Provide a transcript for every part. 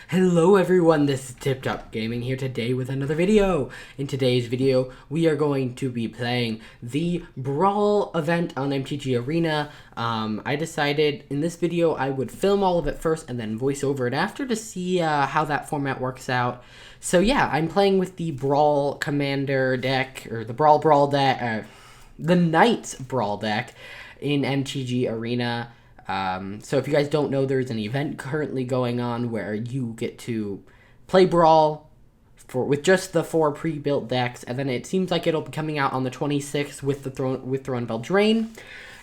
Hello everyone, this is Tip Top Gaming here today with another video. In today's video, we are going to be playing the Brawl event on MTG Arena. I decided in this video I would film all of it first and then voice over it after to see how that format works out. So yeah, I'm playing with the Brawl Commander deck, or the Brawl deck, the Knights Brawl deck in MTG Arena. So if you guys don't know, there's an event currently going on where you get to play Brawl with just the 4 pre-built decks, and then it seems like it'll be coming out on the 26th with the Throne of Eldraine.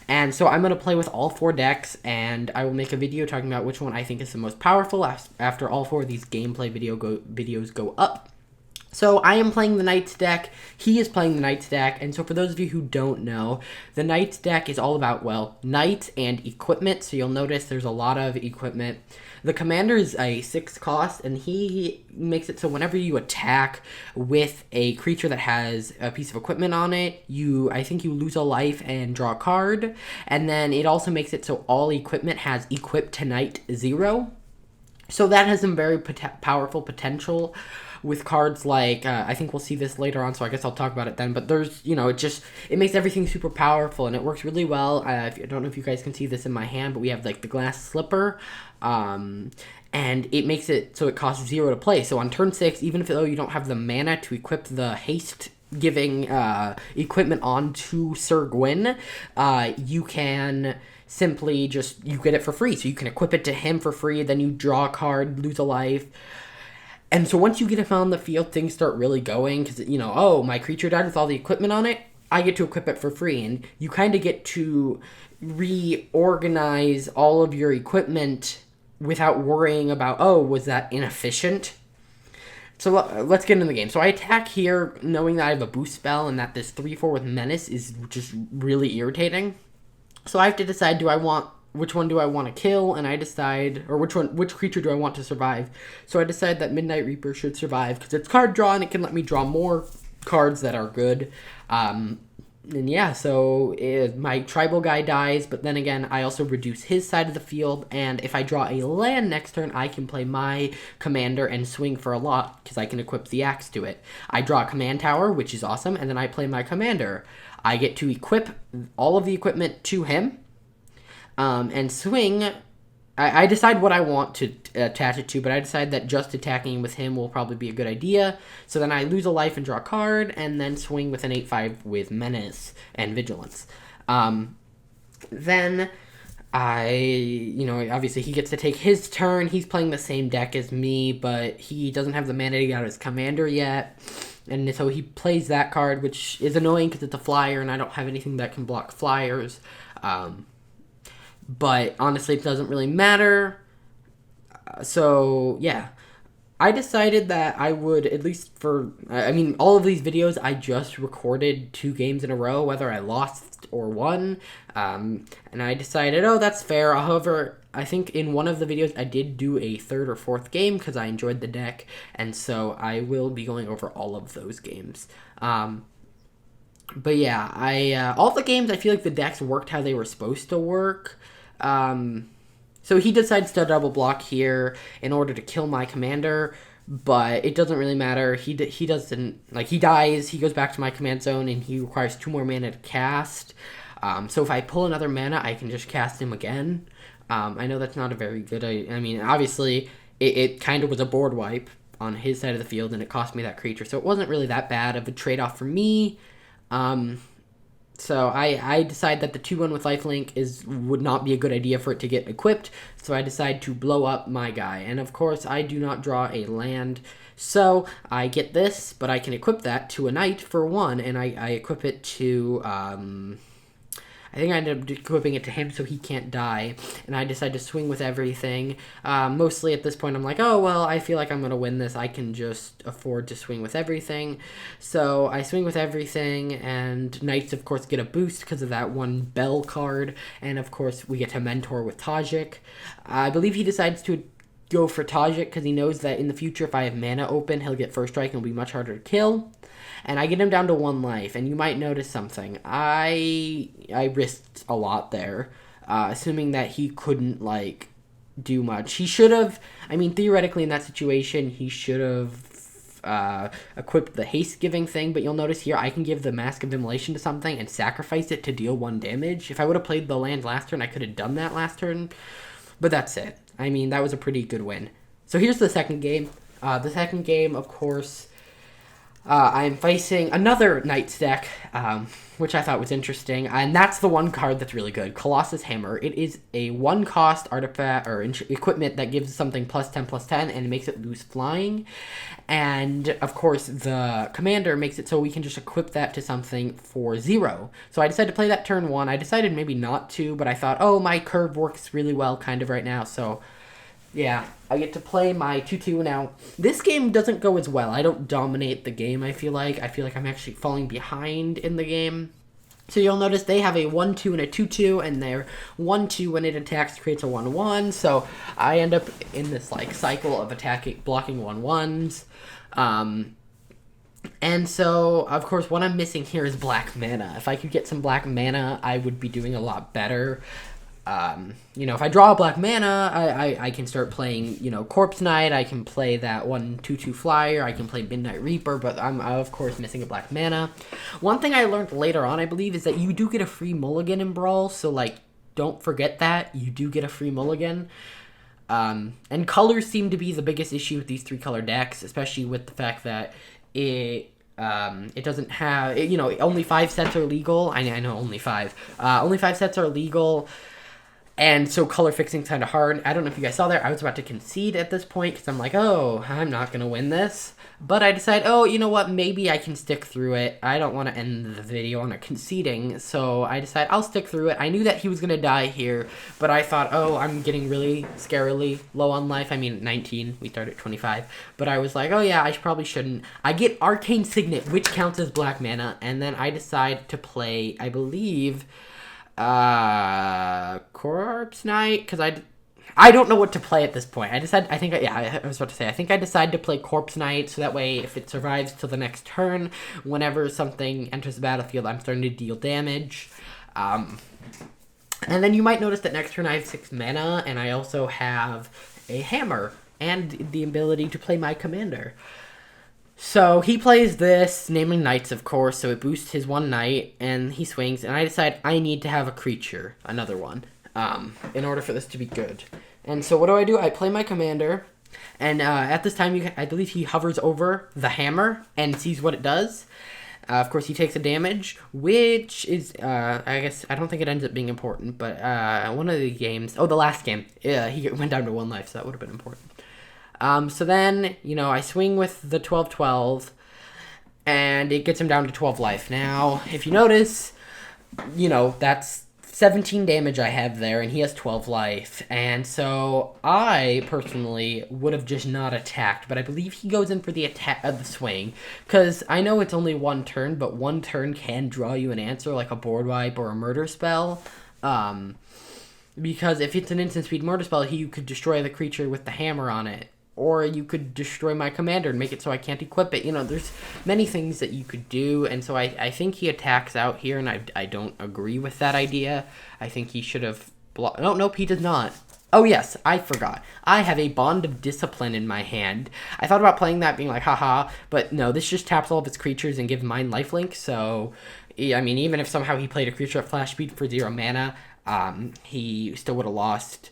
And so I'm going to play with all 4 decks, and I will make a video talking about which one I think is the most powerful after all 4 of these gameplay videos go up. So I am playing the Knights deck, he is playing the Knights deck, and so for those of you who don't know, the Knights deck is all about, well, Knights and equipment, so you'll notice there's a lot of equipment. The Commander is a 6 cost, and he makes it so whenever you attack with a creature that has a piece of equipment on it, I think you lose a life and draw a card, and then it also makes it so all equipment has Equip Tonight 0. So that has some very powerful potential with cards like, I think we'll see this later on, so I guess I'll talk about it then, but there's, it makes everything super powerful, and it works really well. I don't know if you guys can see this in my hand, but we have, like, the glass slipper, and it makes it so it costs 0 to play. So on turn 6, even though you don't have the mana to equip the haste giving equipment onto Sir Gwyn, you can simply you get it for free. So you can equip it to him for free, then you draw a card, lose a life. And so once you get him on the field, things start really going, because, oh, my creature died with all the equipment on it, I get to equip it for free. And you kind of get to reorganize all of your equipment without worrying about, oh, was that inefficient? So let's get into the game. So I attack here knowing that I have a boost spell and that this 3/4 with Menace is just really irritating. So I have to decide, which one do I want to kill, and I decide, or which creature do I want to survive. So I decide that Midnight Reaper should survive, because it's card draw, and it can let me draw more cards that are good. And yeah, so my tribal guy dies, but then again, I also reduce his side of the field, and if I draw a land next turn, I can play my commander and swing for a lot, because I can equip the axe to it. I draw a command tower, which is awesome, and then I play my commander. I get to equip all of the equipment to him, and swing. I decide what I want to attach it to, but I decide that just attacking with him will probably be a good idea. So then I lose a life and draw a card, and then swing with an 8/5 with Menace and Vigilance. Then obviously he gets to take his turn. He's playing the same deck as me, but he doesn't have the mana to get out his commander yet. And so he plays that card, which is annoying because it's a flyer, and I don't have anything that can block flyers. But honestly, it doesn't really matter. So, yeah. I decided that I would, at least all of these videos, I just recorded 2 games in a row, whether I lost or won. And I decided, oh, that's fair. However, I think in one of the videos, I did do a 3rd or 4th game because I enjoyed the deck. And so I will be going over all of those games. But yeah, all the games, I feel like the decks worked how they were supposed to work. So he decides to double block here in order to kill my commander, but it doesn't really matter. He doesn't, he dies, he goes back to my command zone, and he requires 2 more mana to cast. So if I pull another mana, I can just cast him again. I know that's not a very good, obviously, it kind of was a board wipe on his side of the field, and it cost me that creature, so it wasn't really that bad of a trade-off for me. So I decide that the 2/1 with lifelink would not be a good idea for it to get equipped, so I decide to blow up my guy. And of course, I do not draw a land, so I get this, but I can equip that to a knight for 1, and I equip it to, I think I ended up equipping it to him so he can't die, and I decide to swing with everything. Mostly at this point I'm like, oh, well, I feel like I'm going to win this. I can just afford to swing with everything. So I swing with everything, and Knights, of course, get a boost because of that 1 Bell card, and of course we get to Mentor with Tajik. I believe he decides to go for Tajik because he knows that in the future, if I have mana open, he'll get first strike and it'll be much harder to kill. And I get him down to 1 life, and you might notice something. I risked a lot there, assuming that he couldn't, do much. He should have, I mean, theoretically in that situation, he should have equipped the haste giving thing, but you'll notice here I can give the Mask of Immolation to something and sacrifice it to deal 1 damage. If I would have played the land last turn, I could have done that last turn, but that's it. I mean, that was a pretty good win. So here's the second game. The second game, of course, I'm facing another Knights deck, which I thought was interesting, and that's the one card that's really good, Colossus Hammer. It is a 1-cost artifact or equipment that gives something +10/+10 and makes it lose flying. And of course, the commander makes it so we can just equip that to something for 0. So I decided to play that turn 1. I decided maybe not to, but I thought, oh, my curve works really well kind of right now, so yeah, I get to play my 2/2 now. This game doesn't go as well. I don't dominate the game, I feel like. I feel like I'm actually falling behind in the game. So you'll notice they have a 1/2 and a 2/2, and their 1/2 when it attacks creates a 1/1. So I end up in this like cycle of blocking 1/1s. And so, of course, what I'm missing here is black mana. If I could get some black mana, I would be doing a lot better. You know, if I draw a black mana, I can start playing, you know, Corpse Knight, I can play that 1/2/2 flyer, I can play Midnight Reaper, but I'm, of course, missing a black mana. One thing I learned later on, I believe, is that you do get a free mulligan in Brawl, so, like, don't forget that. You do get a free mulligan. And colors seem to be the biggest issue with these 3-color decks, especially with the fact that it doesn't have, you know, only 5 sets are legal. I know only 5. Only 5 sets are legal. And so color fixing's kind of hard. I don't know if you guys saw there. I was about to concede at this point because I'm like, oh, I'm not going to win this. But I decided, oh, you know what? Maybe I can stick through it. I don't want to end the video on a conceding. So I decided I'll stick through it. I knew that he was going to die here. But I thought, oh, I'm getting really scarily low on life. I mean, 19. We started at 25. But I was like, oh, yeah, I probably shouldn't. I get Arcane Signet, which counts as black mana. And then I decide to play, I believe, Corpse Knight, because I don't know what to play at this point. I was about to say, I think I decided to play Corpse Knight, so that way if it survives till the next turn, whenever something enters the battlefield, I'm starting to deal damage. And then you might notice that next turn I have 6 mana, and I also have a hammer, and the ability to play my commander. So he plays this, naming knights, of course, so it boosts his 1 knight, and he swings, and I decide I need to have a creature, another one, in order for this to be good. And so what do? I play my commander, and at this time, I believe he hovers over the hammer and sees what it does. Of course, he takes a damage, which is, I guess, I don't think it ends up being important, but one of the games, the last game, he went down to 1 life, so that would have been important. So then, you know, I swing with the 12/12, and it gets him down to 12 life. Now, if you notice, you know, that's 17 damage I have there, and he has 12 life. And so I, personally, would have just not attacked, but I believe he goes in for the the swing, because I know it's only 1 turn, but 1 turn can draw you an answer, like a board wipe or a murder spell. Because if it's an instant speed murder spell, you could destroy the creature with the hammer on it. Or you could destroy my commander and make it so I can't equip it. You know, there's many things that you could do. And so I think he attacks out here, and I don't agree with that idea. I think he should have blocked. No, nope, he does not. Oh, yes, I forgot. I have a Bond of Discipline in my hand. I thought about playing that, being like, haha. But no, this just taps all of its creatures and gives mine lifelink. So, I mean, even if somehow he played a creature at flash speed for 0 mana, he still would have lost.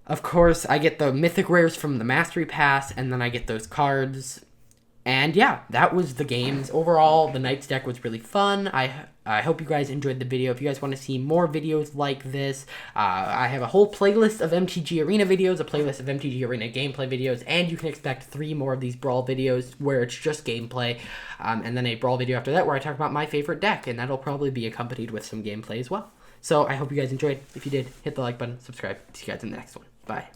Of course, I get the mythic rares from the Mastery Pass, and then I get those cards. And yeah, that was the games. Overall, the Knights deck was really fun. I hope you guys enjoyed the video. If you guys want to see more videos like this, I have a whole playlist of MTG Arena videos, a playlist of MTG Arena gameplay videos, and you can expect 3 more of these Brawl videos where it's just gameplay, and then a Brawl video after that where I talk about my favorite deck, and that'll probably be accompanied with some gameplay as well. So I hope you guys enjoyed. If you did, hit the like button, subscribe. See you guys in the next one. Bye.